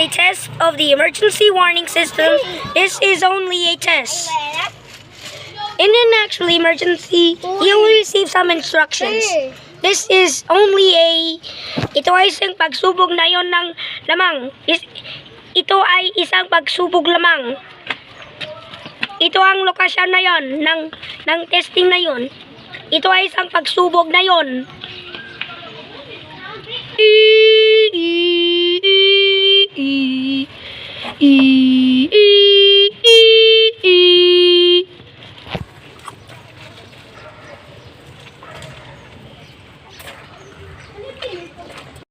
a test of the emergency warning system. This is only a test. In an actual emergency, you will receive some instructions. This is only ito ay isang pagsubok na yon ng lamang. Ito ay isang pagsubok lamang. Ito ang lokasyon na yon ng testing na yon. Ito ay isang pagsubok na yon.